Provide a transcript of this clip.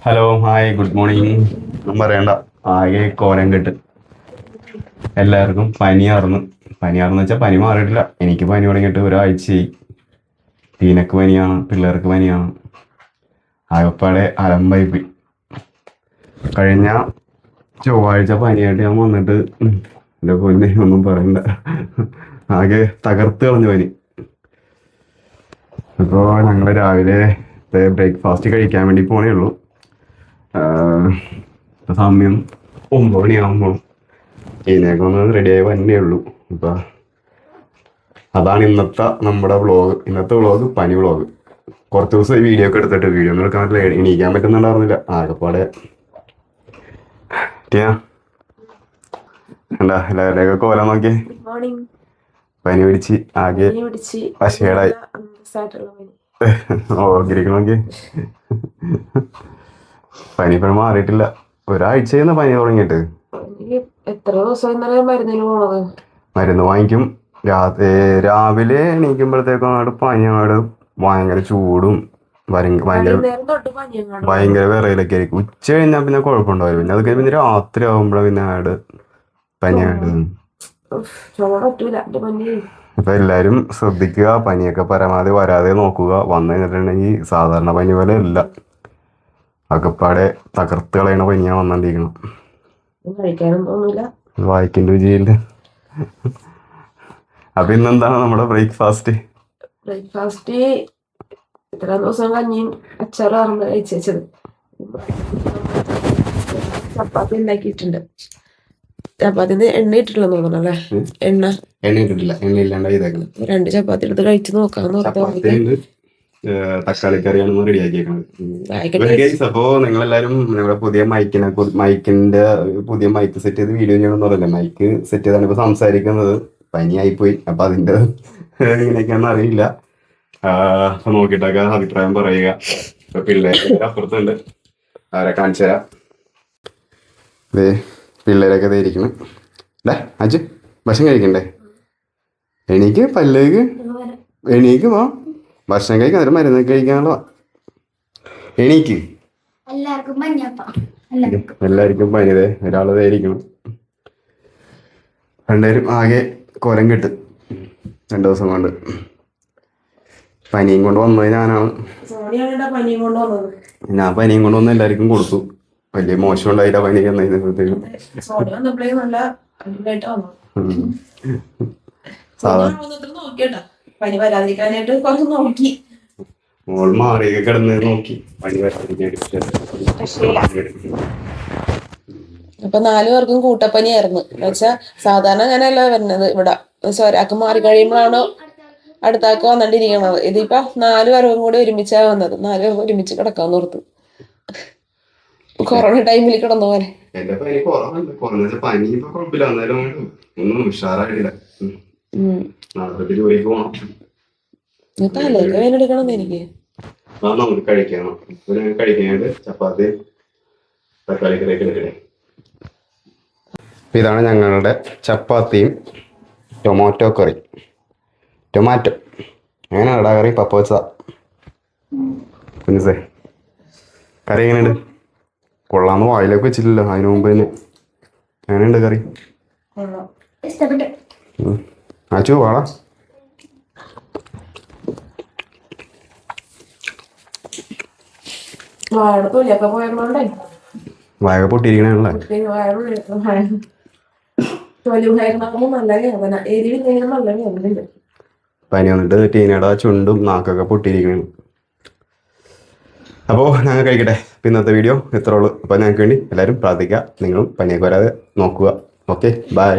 Hello hi good morning. ഒന്നും പറയണ്ട, ആകെ കോലം കെട്ട്. എല്ലാവർക്കും പനിയാർന്ന് വെച്ചാൽ പനി മാറിയിട്ടില്ല. എനിക്ക് പനി തുടങ്ങിയിട്ട് ഒരാഴ്ചയായി. ടീനക്ക് പനിയാണ്, പിള്ളേർക്ക് പനിയാണ്. ആകപ്പാടെ അലമ്പായിപ്പോയി. കഴിഞ്ഞ ചൊവ്വാഴ്ച പനിയായിട്ട് ഞാൻ വന്നിട്ട് എൻ്റെ പൊന്നെ ഒന്നും പറയണ്ട, ആകെ തകർത്ത് കളഞ്ഞു പനി. ഇപ്പോൾ ഞങ്ങൾ രാവിലെ ബ്രേക്ക്ഫാസ്റ്റ് കഴിക്കാൻ വേണ്ടി പോണേ ഉള്ളൂ. ഇപ്പൊ സമയം 9 മണിയാകുമ്പോൾ ഇതിനൊക്കെ ഒന്ന് റെഡിയായി വന്നേ ഉള്ളൂ. അപ്പൊ അതാണ് നമ്മുടെ വ്ളോഗ്. ഇന്നത്തെ വ്ളോഗ് പനി വ്ളോഗ്. കുറച്ച് ദിവസം വീഡിയോ ഒക്കെ എടുത്തിട്ട് വീഡിയോ ഒന്നും എടുക്കാൻ പറ്റില്ല, എണീക്കാൻ പറ്റുന്നുണ്ടായിരുന്നില്ല. ആകെപ്പാടെ എന്താ എല്ലാവരുടെയൊക്കെ കോലം നോക്കി. പനി പിടിച്ച് ആകെ പശേടായി. ഓർക്കിരിക്കും നോക്കി. പനി ഇപ്പോഴും മാറിയിട്ടില്ല. ഒരാഴ്ചയെന്ന് പനി തുടങ്ങിയിട്ട്. എത്ര ദിവസം മരുന്ന് വാങ്ങിക്കും. രാവിലെ എണീക്കുമ്പോഴത്തേക്കും അങ്ങോട്ട് പനി, അങ്ങോട്ട് ഭയങ്കര ചൂടും ഭയങ്കര വിറയിലൊക്കെ ആയിരിക്കും. ഉച്ച കഴിഞ്ഞാൽ പിന്നെ കുഴപ്പമുണ്ടാവില്ല. പിന്നെ അത് കഴിഞ്ഞ് പിന്നെ രാത്രി ആകുമ്പോഴാണ് പിന്നെ അങ്ങോട്ട് പനിയായിട്ട്. അപ്പൊ എല്ലാരും ശ്രദ്ധിക്കുക, പനിയൊക്കെ പരമാവധി വരാതെ നോക്കുക. വന്നു കഴിഞ്ഞിട്ടുണ്ടെങ്കിൽ സാധാരണ പനി പോലെ അല്ല, അകപ്പാടെ തകർത്ത് കളയണ പനിയാ വന്നോണ്ടിരിക്കണം. വായിക്കിന്റെ രുചിയില്ല. അപ്പൊ ഇന്നെന്താണ് നമ്മുടെ ബ്രേക്ക്ഫാസ്റ്റ്? ഇത്ര ദിവസം കഞ്ഞിയും അച്ചാറും കഴിച്ചത്. ചപ്പാത്തി ഉണ്ടാക്കിയിട്ടുണ്ട്. ചപ്പാത്തി എണ്ണ ഇട്ടിട്ടില്ലെന്ന് തോന്നണം അല്ലേ? എണ്ണ ഇട്ടിട്ടില്ല, എണ്ണ ഇല്ലാണ്ട് ചെയ്തേക്കണം. 2 ചപ്പാത്തി എടുത്ത് കഴിച്ചു നോക്കാന്ന്. തക്കാളി കറിയാണ് റെഡിയാക്കിയേക്കണത്. അപ്പോ നിങ്ങളെല്ലാരും നിങ്ങളുടെ പുതിയ മൈക്കിന്റെ പുതിയ മൈക്ക് സെറ്റ് ചെയ്ത് വീഡിയോ ചെയ്യണമെന്ന് പറഞ്ഞില്ലേ? മൈക്ക് സെറ്റ് ചെയ്താണ് ഇപ്പൊ സംസാരിക്കുന്നത്. പനിയായിപ്പോയി. അപ്പൊ അതിന്റെ എങ്ങനെയൊക്കെയാണെന്ന് അറിയില്ല. അപ്പൊ നോക്കിയിട്ടൊക്കെ അഭിപ്രായം പറയുക. ഇപ്പൊ പിള്ളേരൊക്കെ അപ്പുറത്തുണ്ട്, അവരെ കാണിച്ചു തരാം. പിള്ളേരൊക്കെ ഇരിക്കണം. അച്ഛൻ ഭക്ഷണം കഴിക്കണ്ടേ? എണീക്ക്, പല്ലേക്ക് എണീക്ക്, പോ ഭക്ഷണം കഴിക്കാൻ. ഒരു മരുന്ന് കഴിക്കാനുള്ള എണീക്ക്. എല്ലാവർക്കും പനിതേ. ഒരാളതേ ഇരിക്കണം. രണ്ടുപേരും ആകെ കോലം കെട്ട് 2 ദിവസം കൊണ്ട്. പനിയും കൊണ്ട് വന്നത് ഞാനാണ്. ഞാൻ പനിയും കൊണ്ട് വന്ന് എല്ലാവർക്കും കൊടുത്തു. വലിയ മോശം ഉണ്ടായില്ല പനി എന്നപ്പോഴത്തേക്കും. മോൾ മാറിയൊക്കെ കിടന്ന് നോക്കി പനി വരാതിരിക്കാൻ. അപ്പൊ 4 പേർക്കും കൂട്ടപ്പനിയായിരുന്നു. എന്നുവെച്ചാ സാധാരണ അങ്ങനെയല്ല വരുന്നത് ഇവിടെ. ഒരാൾക്ക് മാറി കഴിയുമ്പോഴാണ് അടുത്താൾക്ക് വന്നിട്ടിരിക്കണത്. ഇതിപ്പോ 4 പേർക്കും കൂടി ഒരുമിച്ചാ വന്നത്. 4 പേർക്കും ഒരുമിച്ച് കിടക്കാന്ന് ഓർത്തു. കൊറോണ ടൈമിൽ കിടന്ന പോലെ. എന്റെ പനി കുറവുണ്ട്. പനി ഇപ്പൊ കുഴപ്പമില്ല, എന്നാലും ഒന്നും ഉഷാറായിട്ടില്ല. ജോലിക്ക് പോകണം. തലേക്ക് വേനെടുക്കണം എനിക്ക്. നമുക്ക് കഴിക്കണം. കഴിക്കാനായിട്ട് ചപ്പാത്തി തക്കാളി കറിയൊക്കെ എടുക്കണേ. ഇതാണ് ഞങ്ങളുടെ ചപ്പാത്തിയും ടൊമാറ്റോ കറി. ടൊമാറ്റോ എങ്ങനെയാടാ കറി? പപ്പ വെച്ചതാ. കുഞ്ഞിസേ, കറി എങ്ങനെയുണ്ട്? കൊള്ളാന്ന് വായിലേക്ക് വെച്ചിട്ടില്ല അതിന് മുമ്പ് തന്നെ. എങ്ങനെയുണ്ട് കറി? അച്ചു വാടാ. വായ പൊട്ടിയിരിക്കണല്ലേ? പനി വന്നിട്ട് ടീനയുടെ ചുണ്ടും നാക്കൊക്കെ പൊട്ടിയിരിക്കണ. അപ്പോൾ ഞങ്ങൾ കഴിക്കട്ടെ. ഇപ്പം ഇന്നത്തെ വീഡിയോ ഇത്രേ ഉള്ളൂ. അപ്പോൾ ഞങ്ങൾക്ക് വേണ്ടി എല്ലാവരും പ്രാർത്ഥിക്കുക. നിങ്ങളും പനിയൊക്കെ വരാതെ നോക്കുക. Okay, by.